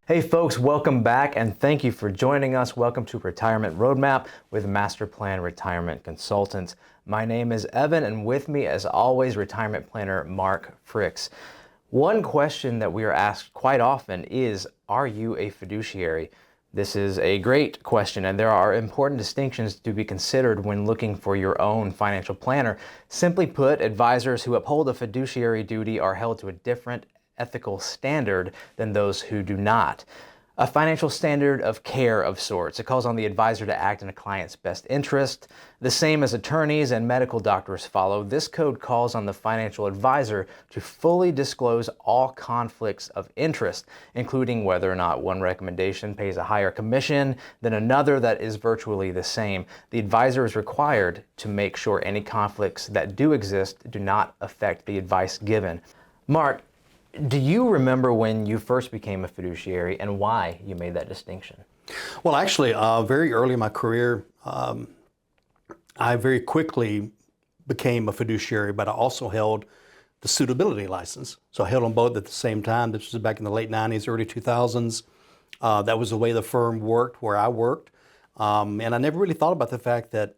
Hey folks, welcome back and thank you for joining us. Welcome to Retirement Roadmap with MasterPlan Retirement Consultants. My name is Evan and with me as always, retirement planner Mark Fricks. One question that we are asked quite often is, are you a fiduciary? This is a great question and there are important distinctions to be considered when looking for your own financial planner. Simply put, advisors who uphold a fiduciary duty are held to a different ethical standard than those who do not. A financial standard of care of sorts. It calls on the advisor to act in a client's best interest. The same as attorneys and medical doctors follow, this code calls on the financial advisor to fully disclose all conflicts of interest, including whether or not one recommendation pays a higher commission than another that is virtually the same. The advisor is required to make sure any conflicts that do exist do not affect the advice given. Mark, do you remember when you first became a fiduciary and why you made that distinction? Well, actually, very early in my career, I very quickly became a fiduciary, but I also held the suitability license. So I held them both at the same time. This was back in the late 90s, early 2000s. That was the way the firm worked where I worked. And I never really thought about the fact that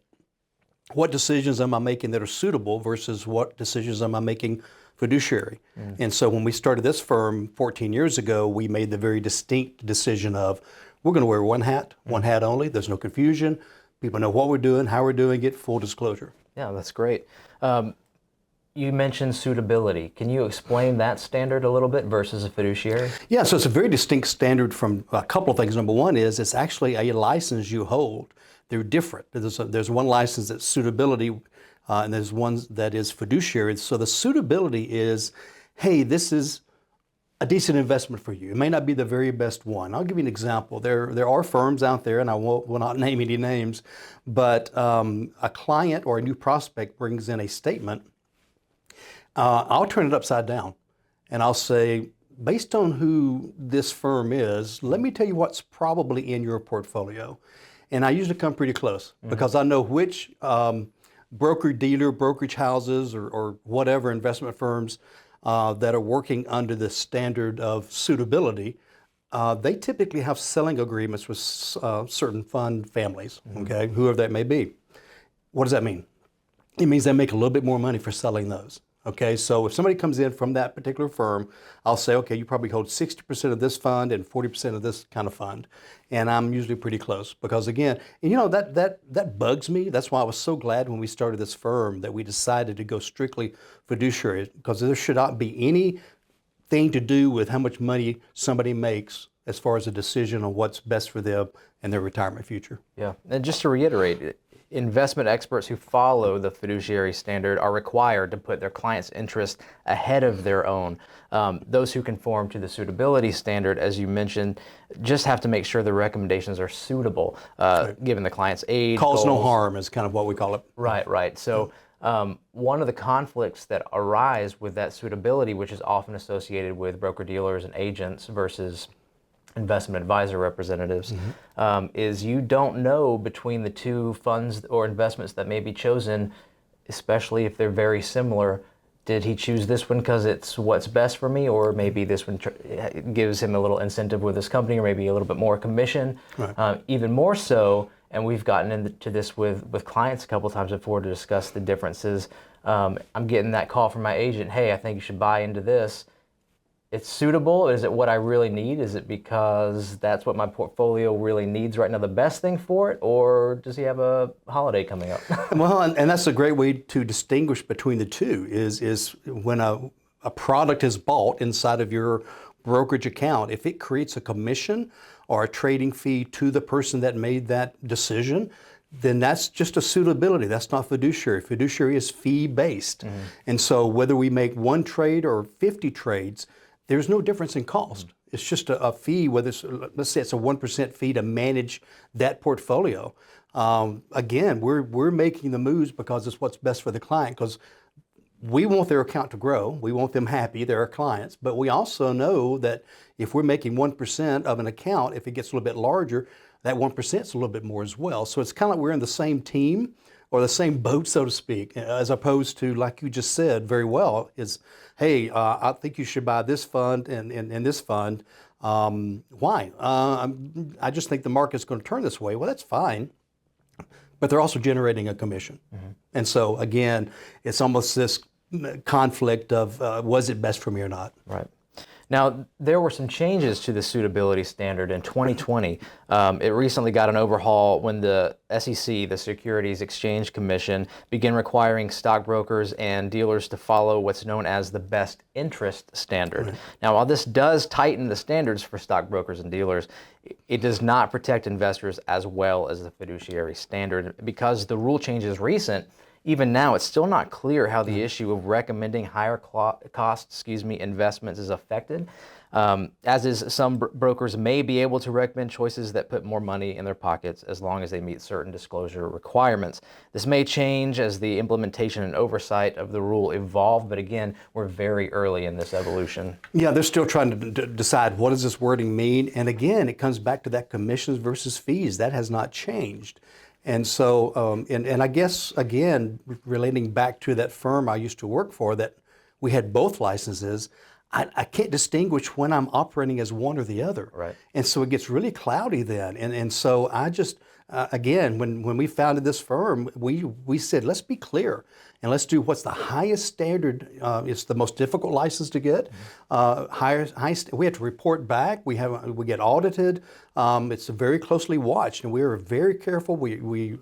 what decisions am I making that are suitable versus what decisions am I making fiduciary. And so when we started this firm 14 years ago, we made the very distinct decision of we're going to wear one hat only. There's no confusion. People know what we're doing, how we're doing it, full disclosure. Yeah, that's great. You mentioned suitability. Can you explain that standard a little bit versus a fiduciary? Yeah, so it's a very distinct standard from a couple of things. Number one is it's actually a license you hold. They're different. There's one license that's suitability, and there's one that is fiduciary. So the suitability is, hey, this is a decent investment for you. It may not be the very best one. I'll give you an example. There are firms out there, and I will not name any names, but a client or a new prospect brings in a statement. I'll turn it upside down, and I'll say, based on who this firm is, let me tell you what's probably in your portfolio. And I usually come pretty close because I know which broker-dealer, brokerage houses, or whatever investment firms that are working under the standard of suitability, they typically have selling agreements with certain fund families, okay, whoever that may be. What does that mean? It means they make a little bit more money for selling those. Okay, so if somebody comes in from that particular firm, I'll say, okay, you probably hold 60% of this fund and 40% of this kind of fund. And I'm usually pretty close because again, and you know, that bugs me. That's why I was so glad when we started this firm that we decided to go strictly fiduciary, because there should not be anything to do with how much money somebody makes as far as a decision on what's best for them and their retirement future. Yeah, and just to reiterate, investment experts who follow the fiduciary standard are required to put their client's interest ahead of their own. Those who conform to the suitability standard, as you mentioned, just have to make sure the recommendations are suitable, given the client's age. Cause goals. no harm is kind of what we call it. Right. So one of the conflicts that arise with that suitability, which is often associated with broker-dealers and agents versus investment advisor representatives, is you don't know between the two funds or investments that may be chosen, especially if they're very similar. Did he choose this one because it's what's best for me, or maybe this one gives him a little incentive with this company, or maybe a little bit more commission? Right. Even more so, and we've gotten into this with clients a couple times before to discuss the differences. I'm getting that call from my agent, hey, I think you should buy into this. It's suitable? Is it what I really need? Is it because that's what my portfolio really needs right now, the best thing for it? Or does he have a holiday coming up? Well, and that's a great way to distinguish between the two is when a product is bought inside of your brokerage account, if it creates a commission or a trading fee to the person that made that decision, then that's just a suitability. That's not fiduciary. Fiduciary is fee-based. And so whether we make one trade or 50 trades, there's no difference in cost. It's just a fee, whether it's, let's say it's a 1% fee to manage that portfolio. Again, we're making the moves because it's what's best for the client, because we want their account to grow. We want them happy, they're our clients. But we also know that if we're making 1% of an account, if it gets a little bit larger, that 1% is a little bit more as well. So it's kind of like we're in the same team or the same boat, so to speak, as opposed to, like you just said very well, is, hey, I think you should buy this fund and this fund. Why? I just think the market's going to turn this way. Well, that's fine. But they're also generating a commission. And so, again, it's almost this conflict of was it best for me or not? Right. Now, there were some changes to the suitability standard in 2020. It recently got an overhaul when the SEC, the Securities Exchange Commission, began requiring stockbrokers and dealers to follow what's known as the best interest standard. Right. Now, while this does tighten the standards for stockbrokers and dealers, it does not protect investors as well as the fiduciary standard. Because the rule change is recent, even now, it's still not clear how the issue of recommending higher cost, investments is affected. As is, some brokers may be able to recommend choices that put more money in their pockets as long as they meet certain disclosure requirements. This may change as the implementation and oversight of the rule evolve, but again, we're very early in this evolution. Yeah, they're still trying to decide what does this wording mean. And again, it comes back to that commissions versus fees. That has not changed. And so, and I guess, again, relating back to that firm I used to work for, that we had both licenses, I can't distinguish when I'm operating as one or the other. Right. And so it gets really cloudy then. And so I just, again, when we founded this firm, we said, let's be clear and let's do what's the highest standard. It's the most difficult license to get. We have to report back. We get audited. It's very closely watched, and we are very careful. We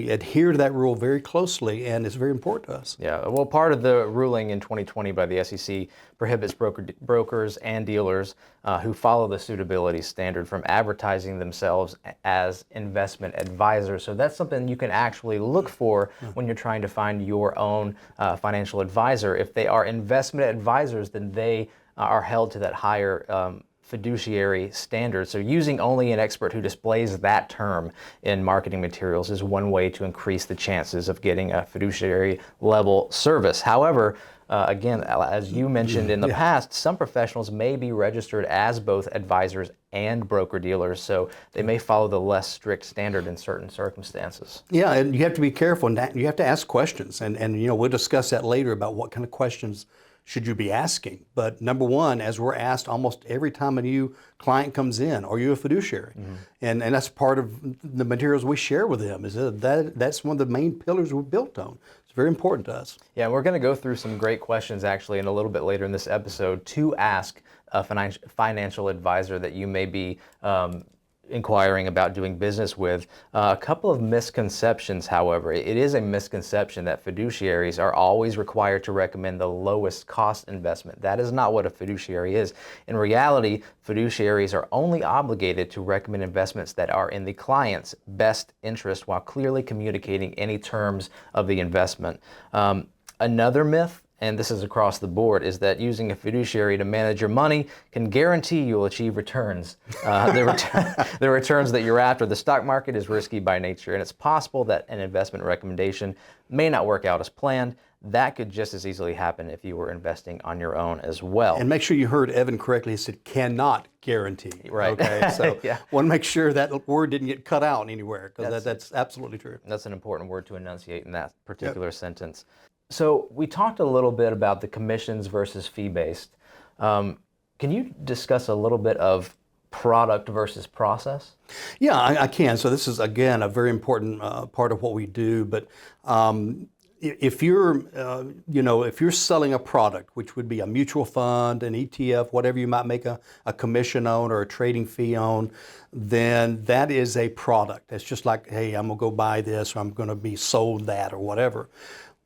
adhere to that rule very closely, and it's very important to us. Yeah, well, part of the ruling in 2020 by the SEC prohibits brokers and dealers who follow the suitability standard from advertising themselves as investment advisors. So that's something you can actually look for when you're trying to find your own financial advisor. If they are investment advisors, then they are held to that higher fiduciary standard. So using only an expert who displays that term in marketing materials is one way to increase the chances of getting a fiduciary level service. However, again, as you mentioned in the past, some professionals may be registered as both advisors and broker-dealers, so they may follow the less strict standard in certain circumstances. Yeah, and you have to be careful, and you have to ask questions, and we'll discuss that later about what kind of questions should you be asking. But number one, as we're asked almost every time a new client comes in, are you a fiduciary? And that's part of the materials we share with them, is that's one of the main pillars we're built on. It's very important to us. Yeah, we're going to go through some great questions actually in a little bit later in this episode to ask a financial advisor that you may be inquiring about doing business with. A couple of misconceptions, however. It is a misconception that fiduciaries are always required to recommend the lowest cost investment. That is not what a fiduciary is. In reality, fiduciaries are only obligated to recommend investments that are in the client's best interest while clearly communicating any terms of the investment. Another myth, and this is across the board, is that using a fiduciary to manage your money can guarantee you'll achieve returns. The returns that you're after. The stock market is risky by nature, and it's possible that an investment recommendation may not work out as planned. That could just as easily happen if you were investing on your own as well. And make sure you heard Evan correctly. He said cannot guarantee. Right. Okay. So want to make sure that word didn't get cut out anywhere, because that's absolutely true. That's an important word to enunciate in that particular sentence. So we talked a little bit about the commissions versus fee-based. Can you discuss a little bit of product versus process? Yeah, I can. So this is, again, a very important part of what we do. But if you're, if you're selling a product, which would be a mutual fund, an ETF, whatever you might make a commission on or a trading fee on, then that is a product. It's just like, hey, I'm going to go buy this, or I'm going to be sold that, or whatever.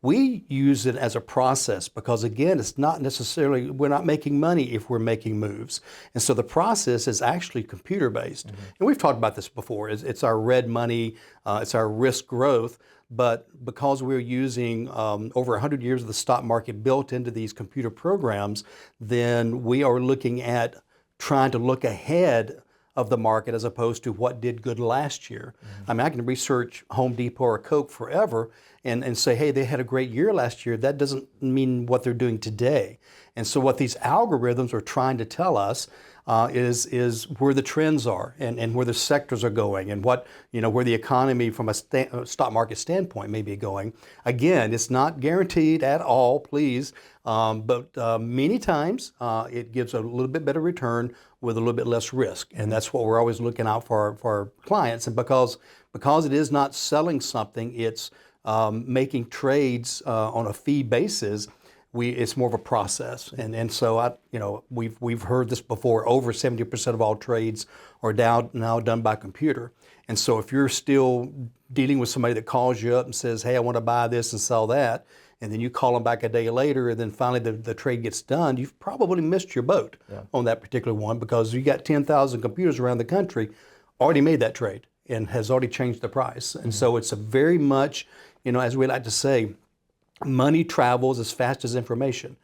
We use it as a process because, again, it's not necessarily, we're not making money if we're making moves. And so the process is actually computer-based. And we've talked about this before. It's our red money, it's our risk growth. But because we're using over 100 years of the stock market built into these computer programs, then we are looking at trying to look ahead of the market as opposed to what did good last year. I mean, I can research Home Depot or Coke forever and say, hey, they had a great year last year. That doesn't mean what they're doing today. And so what these algorithms are trying to tell us is where the trends are and where the sectors are going and what, where the economy from a stock market standpoint may be going. Again, it's not guaranteed at all, please, but many times it gives a little bit better return with a little bit less risk. And that's what we're always looking out for our clients. And because it is not selling something, it's making trades on a fee basis. It's more of a process, and so we've heard this before. Over 70% of all trades are now done by computer, and so if you're still dealing with somebody that calls you up and says, "Hey, I want to buy this and sell that," and then you call them back a day later, and then finally the trade gets done, you've probably missed your boat on that particular one because you got 10,000 computers around the country already made that trade and has already changed the price, and so it's a very much, as we like to say, money travels as fast as information.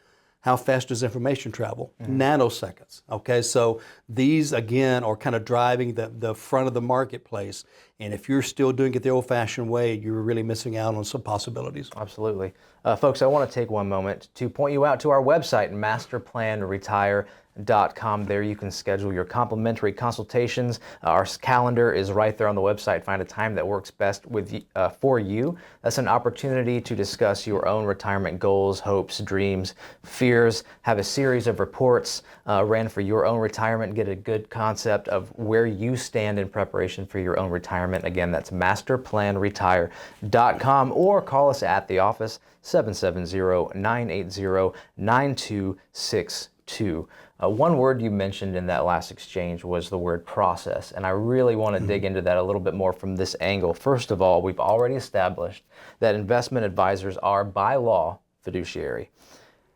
How fast does information travel? Nanoseconds. Okay, so these again are kind of driving the front of the marketplace. And if you're still doing it the old-fashioned way, you're really missing out on some possibilities. Absolutely. Folks, I want to take one moment to point you out to our website, MasterPlanRetire.com. There you can schedule your complimentary consultations. Our calendar is right there on the website. Find a time that works best for you. That's an opportunity to discuss your own retirement goals, hopes, dreams, fears. Have a series of reports ran for your own retirement. Get a good concept of where you stand in preparation for your own retirement. Again, that's MasterPlanRetire.com, or call us at the office, 770-980-9262. One word you mentioned in that last exchange was the word process, and I really want to dig into that a little bit more from this angle. First of all, we've already established that investment advisors are, by law, fiduciary.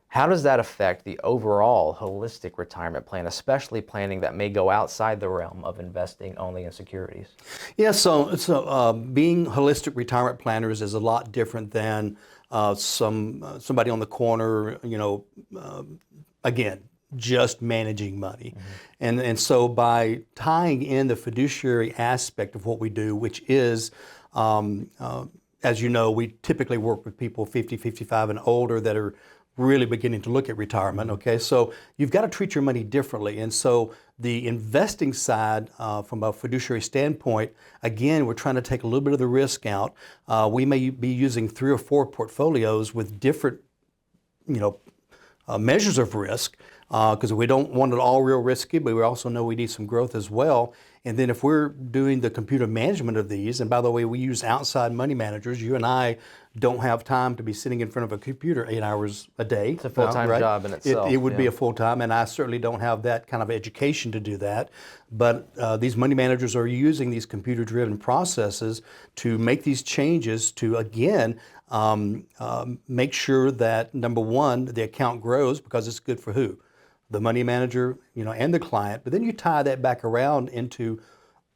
How does that affect the overall holistic retirement plan, especially planning that may go outside the realm of investing only in securities? Yeah, so being holistic retirement planners is a lot different than somebody on the corner, again, just managing money. And so by tying in the fiduciary aspect of what we do, which is, as you know, we typically work with people 50, 55 and older that are really beginning to look at retirement, okay? So you've got to treat your money differently. And so the investing side, from a fiduciary standpoint, again, we're trying to take a little bit of the risk out. We may be using 3 or 4 portfolios with different, measures of risk, because we don't want it all real risky, but we also know we need some growth as well. And then if we're doing the computer management of these, and by the way, we use outside money managers. You and I don't have time to be sitting in front of a computer 8 hours a day. It's a full-time job in itself. It would be a full-time, and I certainly don't have that kind of education to do that. But these money managers are using these computer-driven processes to make these changes to, again, make sure that, number one, the account grows because it's good for who? The money manager, and the client. But then you tie that back around into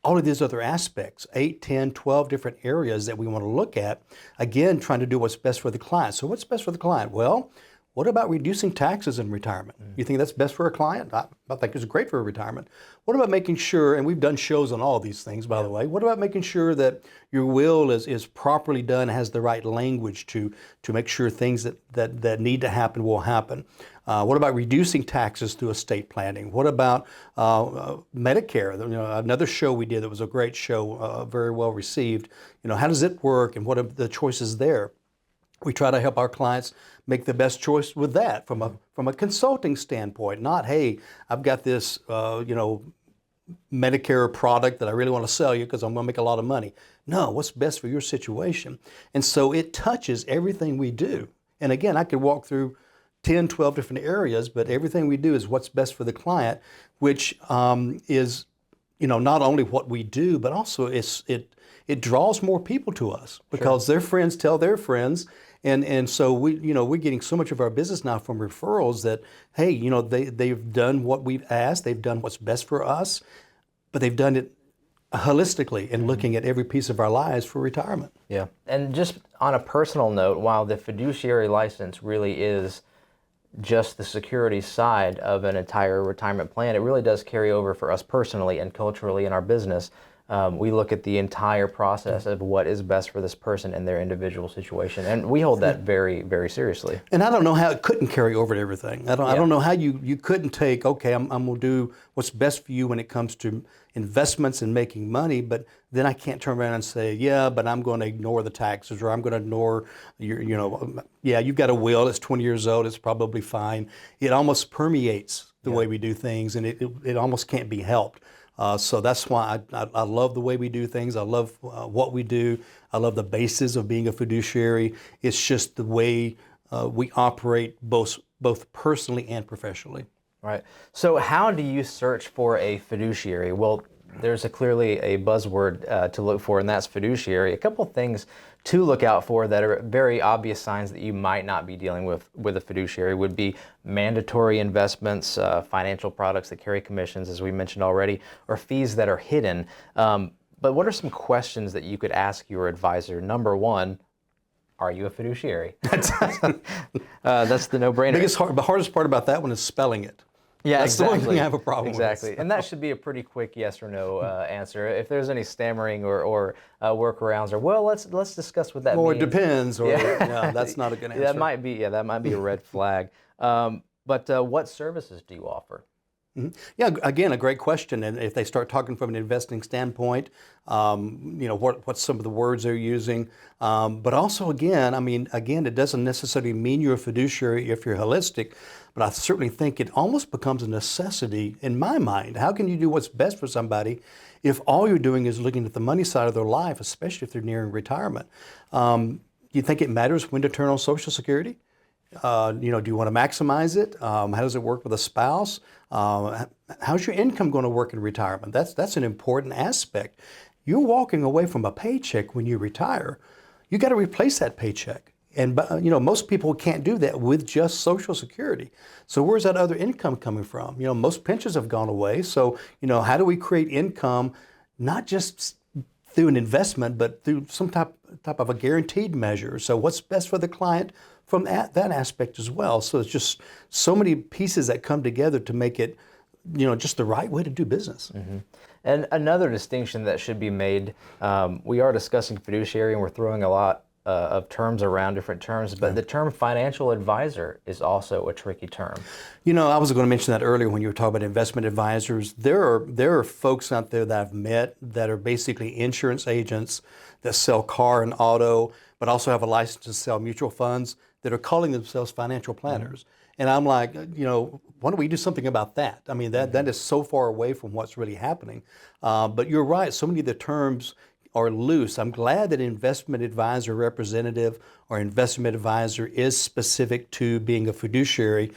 all of these other aspects, 8, 10, 12 different areas that we want to look at, again, trying to do what's best for the client. So what's best for the client? Well, what about reducing taxes in retirement? You think that's best for a client? I think it's great for retirement. What about making sure, and we've done shows on all these things, by the way, what about making sure that your will is properly done, has the right language to make sure things that need to happen will happen? What about reducing taxes through estate planning? What about Medicare? Another show we did that was a great show, very well received. How does it work and what are the choices there? We try to help our clients make the best choice with that from a consulting standpoint. Not, hey, I've got this Medicare product that I really want to sell you because I'm going to make a lot of money. No, what's best for your situation? And so it touches everything we do. And again, I could walk through 10, 12 different areas, but everything we do is what's best for the client, which is, not only what we do, but also it draws more people to us because their friends tell their friends. And so we're getting so much of our business now from referrals that, hey, they've done what we've asked, they've done what's best for us, but they've done it holistically and looking at every piece of our lives for retirement. Yeah. And just on a personal note, while the fiduciary license really is just the security side of an entire retirement plan, it really does carry over for us personally and culturally in our business. we look at the entire process of what is best for this person in their individual situation, and we hold that very, very seriously. And I don't know how it couldn't carry over to everything. I don't know how you couldn't take, okay, I'm going to do what's best for you when it comes to investments and making money, but then I can't turn around and say, yeah, but I'm going to ignore the taxes, or I'm going to ignore your, yeah, you've got a will, it's 20 years old, it's probably fine. It almost permeates the way we do things, and it almost can't be helped. So that's why I love the way we do things. I love what we do. I love the basis of being a fiduciary. It's just the way we operate both personally and professionally. Right. So how do you search for a fiduciary? Well, there's clearly a buzzword to look for, and that's fiduciary. A couple things to look out for that are very obvious signs that you might not be dealing with a fiduciary would be mandatory investments, financial products that carry commissions, as we mentioned already, or fees that are hidden. But what are some questions that you could ask your advisor? Number one, are you a fiduciary? That's the no-brainer. The hardest part about that one is spelling it. Yeah, that's exactly. the one thing I have a problem with. Exactly, and that should be a pretty quick yes or no answer. If there's any stammering or workarounds, or well, let's discuss what that means. Or it depends, or no, that's not a good answer. That might be a red flag. But what services do you offer? Mm-hmm. Yeah, again, a great question. And if they start talking from an investing standpoint, what's some of the words they're using. But also, again, it doesn't necessarily mean you're a fiduciary if you're holistic, but I certainly think it almost becomes a necessity in my mind. How can you do what's best for somebody if all you're doing is looking at the money side of their life, especially if they're nearing retirement? Do you think it matters when to turn on Social Security? Do you want to maximize it? How does it work with a spouse? How's your income going to work in retirement? That's an important aspect. You're walking away from a paycheck when you retire. You got to replace that paycheck. And most people can't do that with just Social Security. So where's that other income coming from? Most pensions have gone away. So how do we create income, not just through an investment, but through some type of a guaranteed measure? So what's best for the client from that aspect as well? So it's just so many pieces that come together to make it, just the right way to do business. Mm-hmm. And another distinction that should be made, we are discussing fiduciary, and we're throwing a lot of terms around, different terms, but the term financial advisor is also a tricky term. I was going to mention that earlier when you were talking about investment advisors. There are folks out there that I've met that are basically insurance agents that sell car and auto, but also have a license to sell mutual funds, that are calling themselves financial planners. And I'm like, why don't we do something about that? I mean, that is so far away from what's really happening. But you're right, so many of the terms are loose. I'm glad that investment advisor representative or investment advisor is specific to being a fiduciary.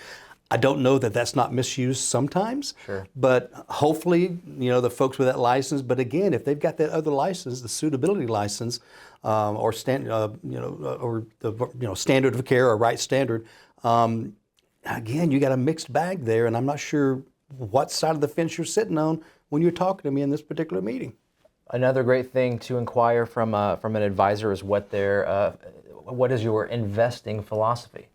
I don't know that that's not misused sometimes, sure, but hopefully, the folks with that license. But again, if they've got that other license, the suitability license, or standard of care or right standard, again, you got a mixed bag there, and I'm not sure what side of the fence you're sitting on when you're talking to me in this particular meeting. Another great thing to inquire from an advisor is what is your investing philosophy?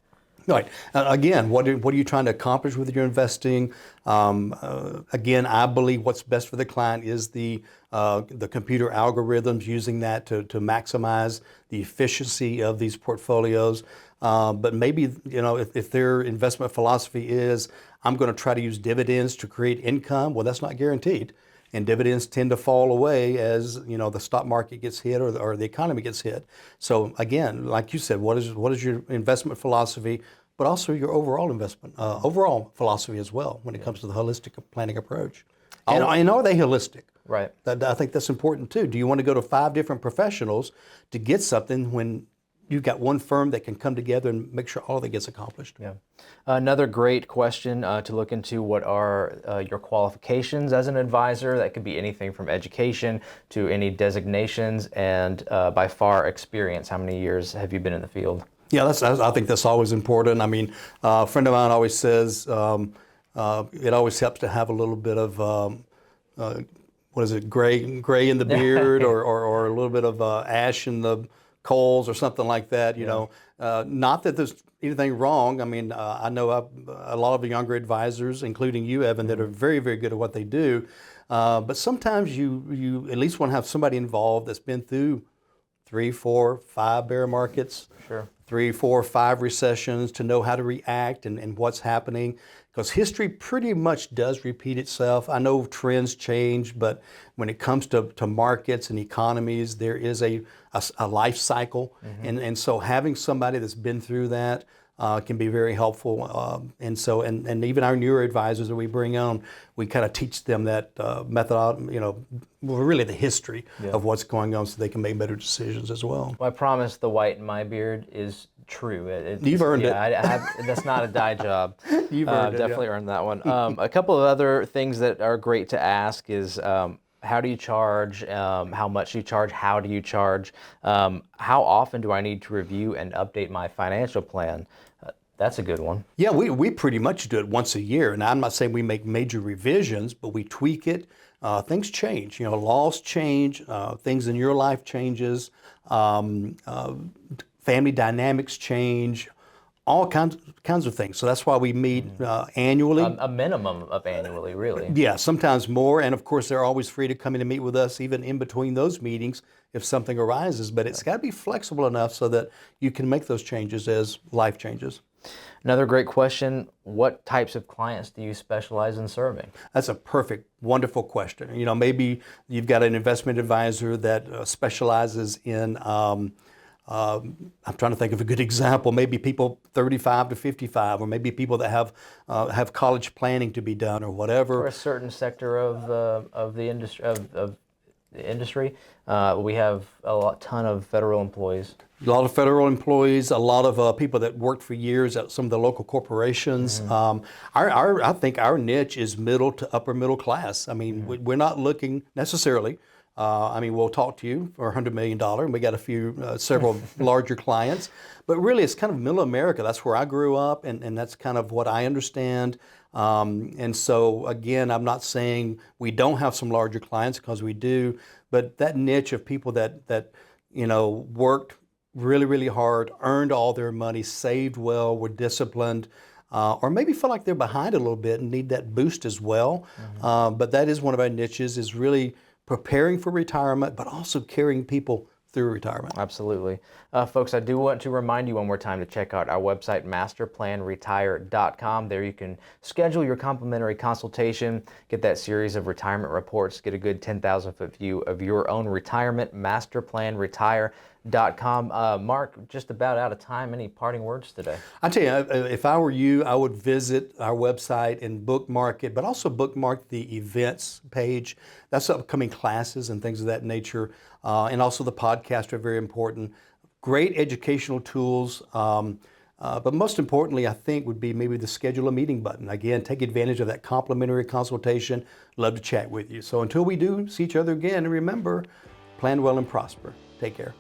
Right. Again, what are you trying to accomplish with your investing? Again, I believe what's best for the client is the computer algorithms, using that to maximize the efficiency of these portfolios. But maybe, if their investment philosophy is, I'm going to try to use dividends to create income, well, that's not guaranteed. And dividends tend to fall away as the stock market gets hit or the economy gets hit. So again, like you said, what is your investment philosophy, but also your overall philosophy as well when it comes to the holistic planning approach. And are they holistic? Right. I think that's important too. Do you want to go to 5 different professionals to get something when you've got one firm that can come together and make sure all of it gets accomplished? Yeah. Another great question to look into, what are your qualifications as an advisor? That could be anything from education to any designations, and by far experience. How many years have you been in the field? Yeah, I think that's always important. I mean, a friend of mine always says it always helps to have a little bit of gray in the beard, or a little bit of ash in the coals or something like that. Not that there's anything wrong. I mean, I know a lot of the younger advisors, including you, Evan, that are very, very good at what they do. But sometimes you at least want to have somebody involved that's been through 3, 4, 5 bear markets, Sure. 3, 4, 5 recessions to know how to react and what's happening. Because history pretty much does repeat itself. I know trends change, but when it comes to markets and economies, there is a life cycle. And so having somebody that's been through that can be very helpful. And even our newer advisors that we bring on, we kind of teach them that method, really the history of what's going on so they can make better decisions as well. Well, I promise the white in my beard is true. You've earned it. That's not a dye job. You've earned it. Definitely earned that one. A couple of other things that are great to ask is how do you charge? How much do you charge? How do you charge? How often do I need to review and update my financial plan? That's a good one. Yeah, we pretty much do it once a year. And I'm not saying we make major revisions, but we tweak it. Things change. Laws change. Things in your life changes. Family dynamics change. All kinds of things. So that's why we meet annually. A minimum of annually, really. Yeah, sometimes more. And of course, they're always free to come in and meet with us, even in between those meetings if something arises. But it's got to be flexible enough so that you can make those changes as life changes. Another great question, what types of clients do you specialize in serving? That's a perfect, wonderful question. Maybe you've got an investment advisor that specializes in, I'm trying to think of a good example, maybe people 35 to 55, or maybe people that have college planning to be done or whatever. For a certain sector of the industry, we have a ton of federal employees. A lot of federal employees, a lot of people that worked for years at some of the local corporations. I think our niche is middle to upper middle class. I mean, we're not looking necessarily. We'll talk to you for $100 million, and we got several larger clients. But really, it's kind of middle America. That's where I grew up, and that's kind of what I understand. And so, again, I'm not saying we don't have some larger clients, because we do. But that niche of people that worked really, really hard, earned all their money, saved well, were disciplined, or maybe feel like they're behind a little bit and need that boost as well. But that is one of our niches, is really preparing for retirement, but also carrying people through retirement. Absolutely. Folks, I do want to remind you one more time to check out our website, MasterPlanRetire.com. There you can schedule your complimentary consultation, get that series of retirement reports, get a good 10,000-foot view of your own retirement, MasterPlanRetire.com. Mark, just about out of time. Any parting words today? I tell you, if I were you, I would visit our website and bookmark it, but also bookmark the events page. That's upcoming classes and things of that nature. And also the podcasts are very important. Great educational tools. But most importantly, I think, would be maybe the schedule a meeting button. Again, take advantage of that complimentary consultation. Love to chat with you. So until we do see each other again, remember, plan well and prosper. Take care.